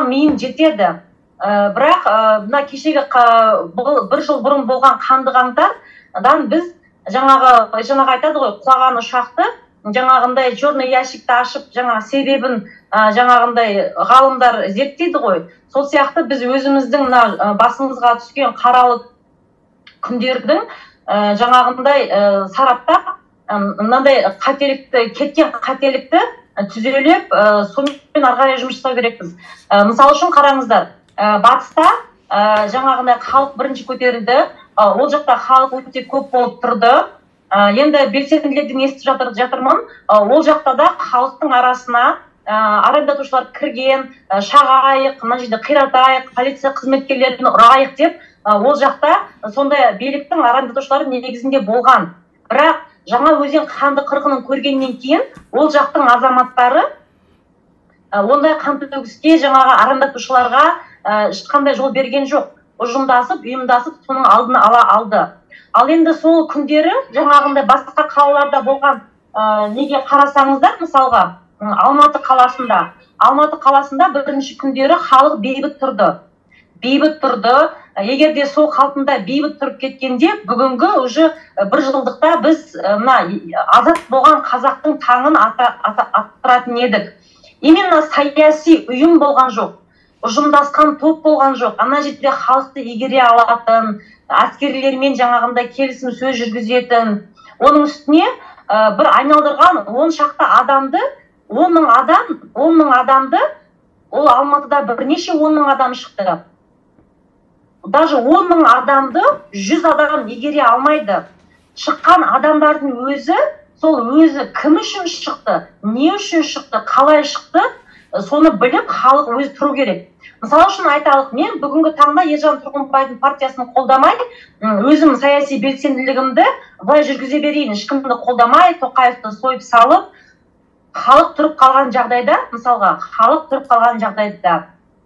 миым жетеді. Бірақ мына кешегі бір жыл бұрын болған қанды қаңтардан біз жаңағы айтады ғой, құлаған ұшақты жаңағындай черный ящикті ашып, жаңағы себебін жаңағындай ғалымдар зерттейді ғой. Сол сияқты біз өзіміздің басымызға түскен қаралы күндердің жаңағындай сараптап, мынандай кеткен қателікті түзелеп, сонымен ары қарай жұмыс жасау керекпіз. Мысалы үшін қараңыздар, батыста жаңағындай халық бірінші көтерілді, ол жақта халық өте көп болып тұрды. Енді белсенділерден естіп жатырмын, ол жақта да халықтың арасына арандатушылар кірген, шағайық, мына жерде қиратайық, полиция қызметкерлерін ұрайық деп, ол жақта сондай биліктің арандатушылары негізінде болған. Бірақ жаңа өзен қанды қырғынын көргеннен кейін ол жақтың азаматтары ондай қан төгіске жаңағы арандатушыларға ешқандай жол берген жоқ. Ұйымдасып, соның алдын ала алды. Ал енді сол күндері жаңағындай басқа қалаларда болған неге қарасаңыздар, мысалға Алматы қаласында бірінші күндері халық бейбіт тұрды. Егер де сол қалпында бейбіт тұрып кеткенде, бүгінгі уже бір жылдықта біз азат болған қазақтың таңын аттыратын едік. Именно саяси ұйым болған жоқ, ұжымдасқан топ болған жоқ. Ана жерде халықты игере алатын, әскерлермен жаңағындай келісім сөз жүргізетін, оның үстіне бір айналдырған 10 шақты адамды, 10 мың адамды, ол Алматыда бірнеше 10 мың адам шықты. Даже 10 мың адамды 100 адам игере алмайды. Шыққан адамдардың өзі, сол өзі кім үшін шықты, не үшін шықты, қалай шықты, соны біліп халық өзі тұру керек. Мысалы үшін айталық, мен бүгінгі таңда Ержан Тұрғынбайдың партиясын қолдамай, өзім саяси белсенділігімді былай жүргізе берейін, ешкімді қолдамай, Тоқаевты сойып салып, халық тұрып қалған жағдайда,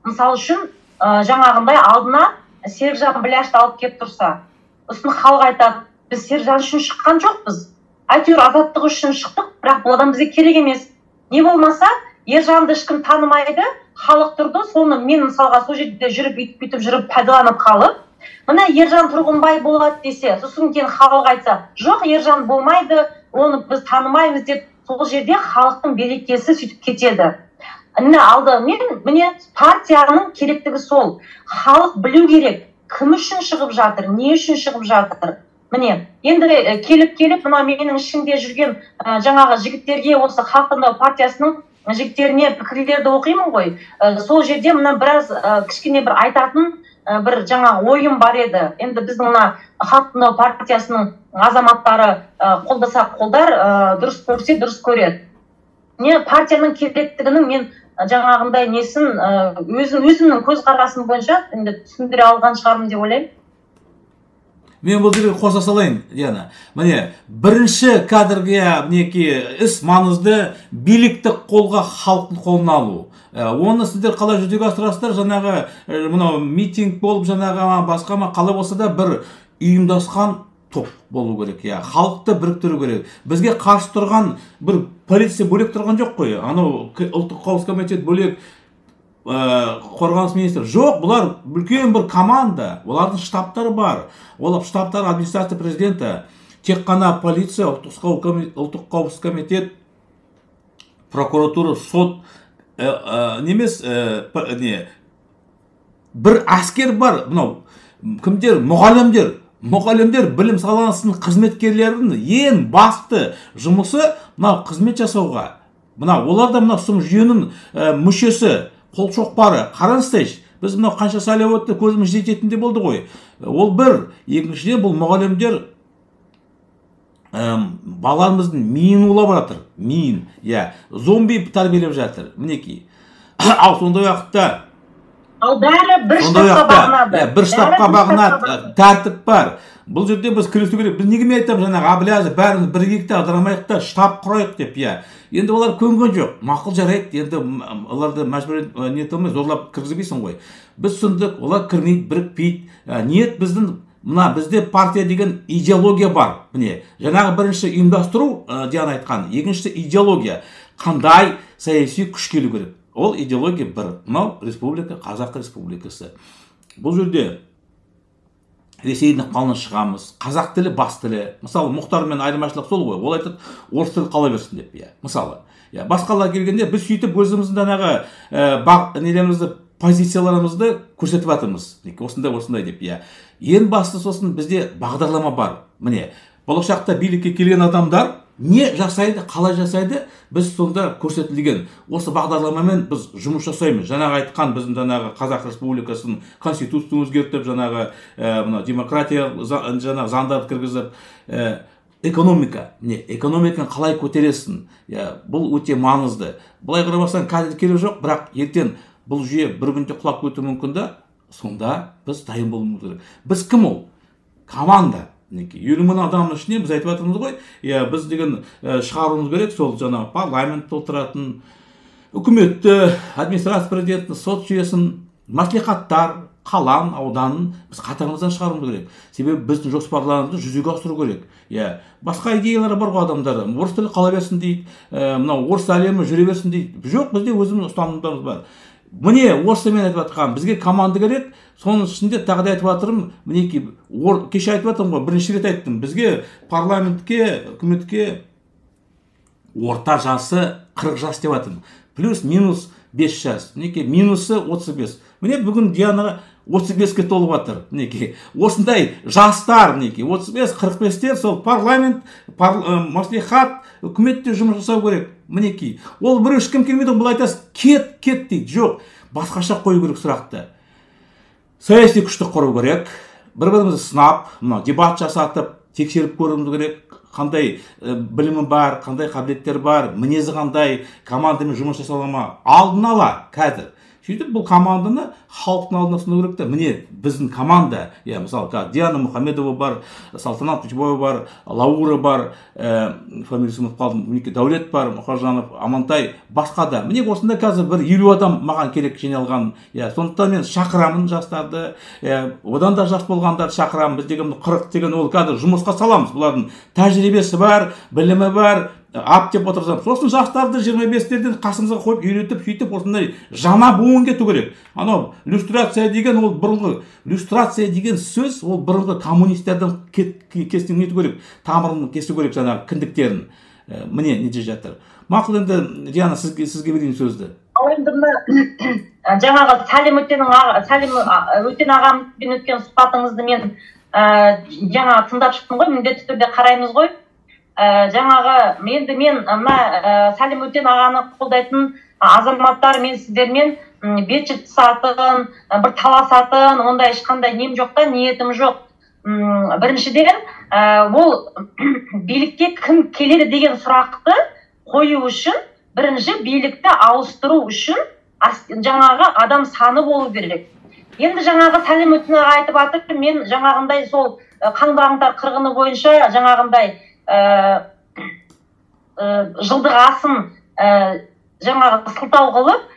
мысалы үшін жаңағындай алдына Серікжан Біляшты алып кеп тұрса, сосын халық айтады, біз Серікжан үшін шыққан жоқпыз, әйтеуір азаттық үшін шықтық, бірақ бұл адам бізге керек емес. Не болмаса, Ержанды ешкім танымайды, халық тұрды, соны мен мысалға сол жерде бүйтіп жүріп пайдаланып қалып, мына Ержан Тұрғынбай болады десе, сосын кейін халық айтса, жоқ, Ержан болмайды, оны біз танымаймыз деп, сол жерде халықтың берекесі сөйтіп кетеді. Міне партияның керектігі сол. Халық білу керек, кім үшін шығып жатыр, не үшін шығып жатыр. Міне, енді келіп, мына менің ішінде жүрген жаңағы жігіттерге, осы Халық таңдау партиясының жігіттеріне пікірлерді оқимын ғой. Сол жерде мына біраз кішкене бір айтатын бір жаңа ойым бар еді. Енді біздің мына Халық таңдау партиясының азаматтары қолдаса қолдар, дұрыс көрсе дұрыс көреді. Не партияның керектігінің мен жаңағындай несін өзімнің көз қарасым бойынша түсіндіре алған шығармын деп ойлаймын. Мен бұл жерге қоса салайын, Диана. Міне, бірінші кадрге іс маңызды билікті қолға халықтың қолына алу. Оны сіздер қалай жүзеге асырасыздар, жаңағы митинг болып, жаңағы басқа қалай болса да бір ұйымдасқан топ болу керек, халықты біріктіру керек. Бізге қарсы тұрған бір полиция бөлек тұрған жоқ қой. Анау ұлттық қауіпсіздік комитет бөлек, қорғаныс министрі жоқ, бұлар үлкен бір команда, олардың штабтары бар. Ол штабтар администрация президенті, тек қана полиция, ұлттық қауіпсіздік комитет, прокуратура, сот, немес, бір әскер бар, кімдер, мұғалімдер білім саласының қызметкерлерінің ең басты жұмысы қызмет жасауға. Олар да сұм жүйенің мүшесі, қол шоқпары. Қараңыздаршы, біз қанша сайлау өтті, көзіміз жететінде болды ғой. Ол бір. Екіншіден, бұл мұғалімдер баламыздың миын улап жатыр. Миын, зомби тәрбиелеп жатыр. Мінекей. Ал сондай уақытта бәрі бір штабқа бағынады. Бір штабқа бағынады, тәртіп бар. Бұл жерде біз күресу керек. Біз неге мен айтамын, жаңағы Әбіләзов бәрін бірігейік те ыдырамайық та штаб құрайық деп, Енді олар көнген жоқ. Мақұл, жарайды. Енді оларды мәжбүр нетілмей зорлап кіргізбейсің ғой. Біз түсіндік, олар кірмейді, бірікпейді. Ниет бізде партия деген идеология бар. Міне, жаңағы бірінші ұйымдастыру, Диана айтқан, екіншісі идеология. Қандай саяси күш келу керек. ол идеология бір. Мынау республика, Қазақ республикасы. Бұл жерде Ресейдің ықпалынан шығамыз. Қазақ тілі бас тілі. Мысалы, Мұхтармен айырмашылық сол ғой. Ол айтады, орыс тілі қала берсін деп. Мысалы, басқалар келгенде біз сөйтіп өзіміздің нелерімізді, позицияларымызды көрсетіп жатырмыз. Осындай деп. Ең басты сосын бізде бағдарлама бар. Міне, болашақта билікке келген адамдар не жасайды, қалай жасайды, біз сонда көрсетілген. Осы бағдарламамен біз жұмыс жасаймыз. Жаңағы айтқан біздің Қазақ Республикасының конституциясын өзгертіп, демократия заңдарды кіргізіп, экономиканы қалай көтересің. Бұл өте маңызды. Бұлай қарамасаң кадр керек жоқ, бірақ ертең бұл жүйе бір күнде құлап кетуі мүмкін да, сонда біз дайын болуымыз керек. Біз кім ол? Команда. 20 мың адамның ішіне біз айтып жатырмыз ғой, біз деген шығаруымыз керек, сол парламент толтыратын, үкіметті, администрация президентін, сот жүйесін, мәслихаттар, қалан, ауданын біз қатарымыздан шығаруымыз керек. Себебі біздің жоспарларымызды жүзеге асыру керек. Басқа идеялары бар ғой адамдар. Орыс тілі қала берсін дейді, орыс әлемі жүре берсін дейді. Жоқ, бізде өзіміз ұстанымдарымыз бар. Міне, осы мен айтып жатқан, бізге команда керек. Соның ішінде тағы да айтып жатырмын, мінекей, кеше айтып жатырмын ғой, бірінші рет айттым. Бізге парламентке, үкіметке орта жасы 40 жас деп жатырмын. Плюс-минус 5 жас. Мінекей, минусы 35. Міне, бүгін Дианаға 35-ке толып жатыр. Мінекей, осындай жастар, мінекей, 35-45-тер сол парламент, маслихат, үкіметте жұмыс жасау керек. Мінекей, ол бір ешкім келмейді, бұл айтасыз, кет дейді. Жоқ, басқаша қою керек сұрақты. Саяси күшті құру керек. Бір-бірімізді сынап, дебат жасатып, тексеріп көруіміз керек. Қандай білімі бар, қандай қабілеттер бар, мінезі қандай, командамен жұмыс жасала ма, алдын ала қазір. Сөйтіп бұл команданы халықтың алдына ұсыну керек та. Міне біздің команда, мысалы Диана Мұхамедова бар, Салтанат Учбоева бар, Лаура бар, фамилиясын ұмытып қалдым, Дәулет бар, Мұхажанов, Амантай, басқа да. Міне осында қазір бір 50 адам маған керек жиналған. Сондықтан мен шақырамын жастарды, одан да жас болғандарды шақырамын. Біз деген 40 деген ол қазір жұмысқа саламыз. Бұлардың тәжірибесі бар, білімі бар, ап деп отырсам, сосын жастарды 25-терден қасымызға қойып үйретіп, сөйтіп осындай жаңа буын кету керек. Анау люстрация деген, ол бұрынғы люстрация деген сөз, ол бұрынғы коммунистердің кесін нету керек, тамырын кесу керек, жаңағы кіндіктерін. Міне неде жатыр. Мақұл, енді Диана, сізге берейін сөзді. Енді жаңағы Сәлем Өтен ағамызбен өткен сұхбатыңызды мен жаңа тыңдап шықтым ғой, міндетті түрде қараймыз ғой. Жаңағы мен Сәлем Өтен ағаны қолдайтын азаматтар, мен сіздермен бет жыртысатын, бір таласатын, ондай ешқандай нем жоқ та, ниетім жоқ. Біріншіден, ол билікке кім келеді деген сұрақты қою үшін, бірінші билікті ауыстыру үшін жаңағы адам саны болу керек. Енді жаңағы Сәлем Өтен аға айтып жатыр, мен жаңағындай сол қаңбағынтар қырғыны бойынша жаңағындай жылдық асын жаңағы сылтау қылып